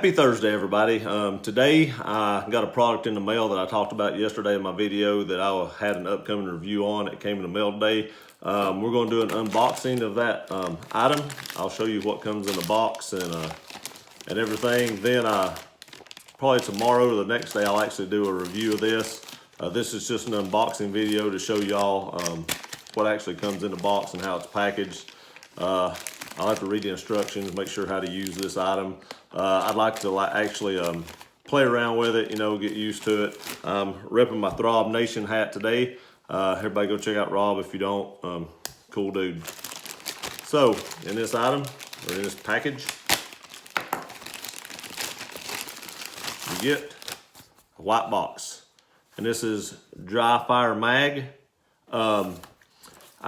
Happy Thursday, everybody. Today I got a product in the mail that I talked about yesterday in my video that I had an upcoming review on. It came in the mail today. We're going to do an unboxing of that item. I'll show you what comes in the box and everything. Then probably tomorrow or the next day I'll actually do a review of this. This is just an unboxing video to show y'all what actually comes in the box and how it's packaged. I'll have to read the instructions, make sure how to use this item. I'd like to actually play around with it, get used to it. I'm repping my Throb Nation hat today. Everybody go check out Rob if you don't. Cool dude. So, in this item, or in this package, you get a white box. And this is Dry Fire Mag. I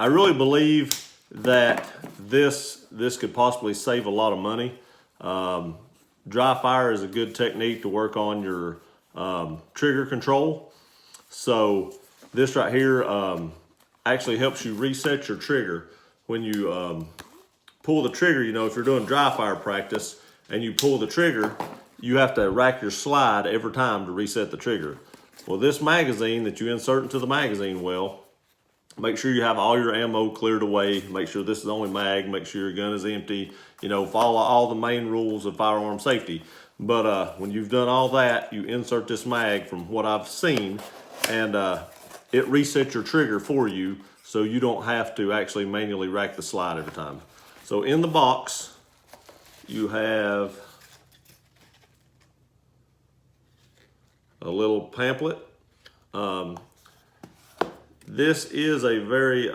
really believe that this could possibly save a lot of money. Dry fire is a good technique to work on your trigger control. So this right here actually helps you reset your trigger. When you pull the trigger, if you're doing dry fire practice and you pull the trigger, you have to rack your slide every time to reset the trigger. Well, this magazine that you insert into the magazine well, make sure you have all your ammo cleared away. Make sure this is the only mag. Make sure your gun is empty. Follow all the main rules of firearm safety. But when you've done all that, you insert this mag from what I've seen, and it resets your trigger for you so you don't have to actually manually rack the slide every time. So in the box, you have a little pamphlet. This is a very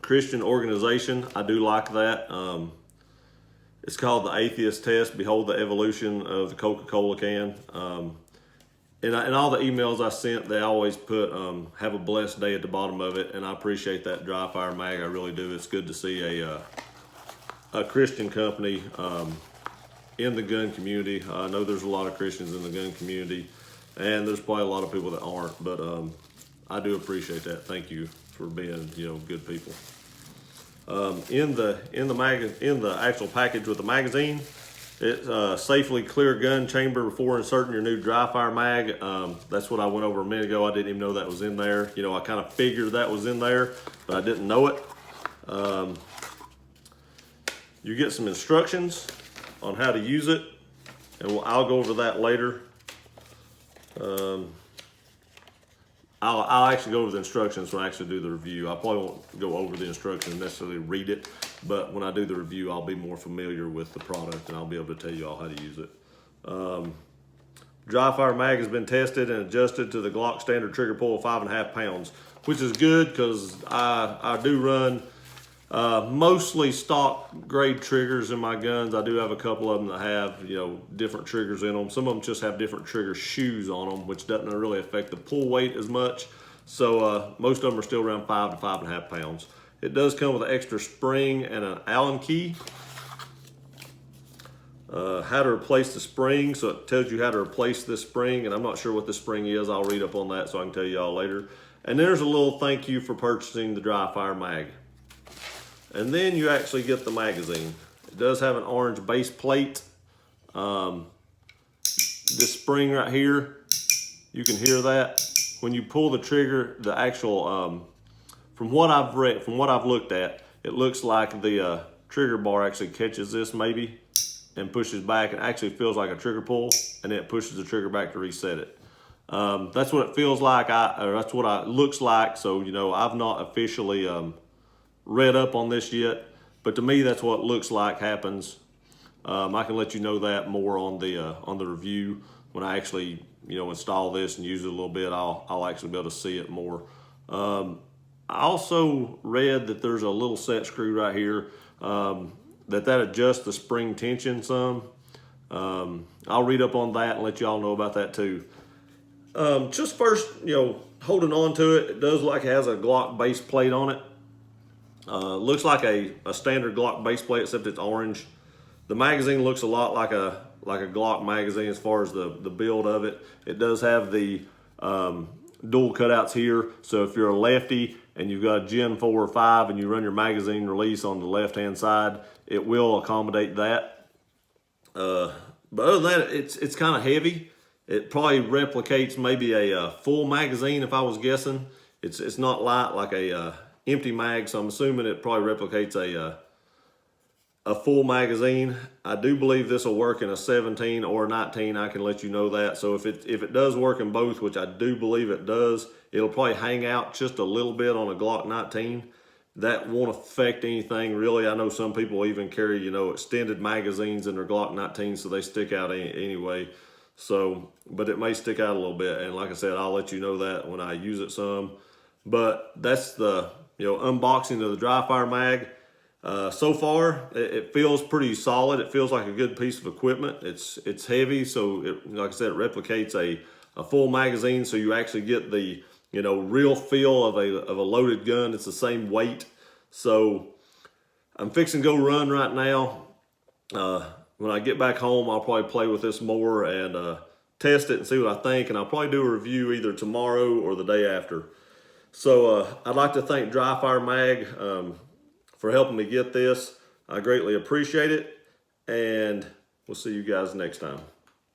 Christian organization. I do like that. It's called the Atheist Test. Behold the evolution of the Coca-Cola can. In all the emails I sent, they always put have a blessed day at the bottom of it, and I appreciate that Dry Fire Mag. I really do. It's good to see a Christian company in the gun community. I know there's a lot of Christians in the gun community, and there's probably a lot of people that aren't, but I do appreciate that. Thank you for being, good people. In the actual package with the magazine, it's safely clear gun chamber before inserting your new dry fire mag. That's what I went over a minute ago. I didn't even know that was in there. I kind of figured that was in there, but I didn't know it. You get some instructions on how to use it, and I'll go over that later. I'll actually go over the instructions when I actually do the review. I probably won't go over the instructions, necessarily read it, but when I do the review, I'll be more familiar with the product and I'll be able to tell you all how to use it. Dry Fire Mag has been tested and adjusted to the Glock standard trigger pull of 5.5 pounds, which is good because I do run mostly stock grade triggers in my guns. I do have a couple of them that have, different triggers in them. Some of them just have different trigger shoes on them, which doesn't really affect the pull weight as much. So most of them are still around 5 to 5.5 pounds. It does come with an extra spring and an Allen key. How to replace the spring. So it tells you how to replace this spring, and I'm not sure what the spring is. I'll read up on that so I can tell you all later. And there's a little thank you for purchasing the Dry Fire Mag. And then you actually get the magazine. It does have an orange base plate. This spring right here, you can hear that. When you pull the trigger, the actual, from what I've read, from what I've looked at, it looks like the trigger bar actually catches this maybe and pushes back, and actually feels like a trigger pull, and then it pushes the trigger back to reset it. That's what it feels like, or that's what it looks like. So, I've not officially read up on this yet, but to me that's what it looks like happens. I can let you know that more on the review when I actually install this and use it a little bit. I'll actually be able to see it more. I also read that there's a little set screw right here that adjusts the spring tension some. I'll read up on that and let y'all know about that too. Just first, holding on to it, it does like it has a Glock base plate on it. Looks like a standard Glock base plate, except it's orange. The magazine looks a lot like a Glock magazine as far as the build of it. It does have the dual cutouts here, so if you're a lefty and you've got a Gen 4 or 5 and you run your magazine release on the left hand side, it will accommodate that. But other than that, it's kind of heavy. It probably replicates maybe a full magazine if I was guessing. It's not light like a empty mag, so I'm assuming it probably replicates a full magazine. I do believe this will work in a 17 or a 19. I can let you know that. So if it does work in both, which I do believe it does, it'll probably hang out just a little bit on a Glock 19. That won't affect anything really. I know some people even carry, extended magazines in their Glock 19, so they stick out anyway. So, but it may stick out a little bit. And like I said, I'll let you know that when I use it some. But that's the unboxing of the dry fire mag. So far, it feels pretty solid. It feels like a good piece of equipment. It's heavy, so like I said, it replicates a full magazine, so you actually get the real feel of a loaded gun. It's the same weight. So I'm fixing to go run right now. When I get back home, I'll probably play with this more and test it and see what I think. And I'll probably do a review either tomorrow or the day after. So I'd like to thank Dry Fire Mag for helping me get this. I greatly appreciate it. And we'll see you guys next time.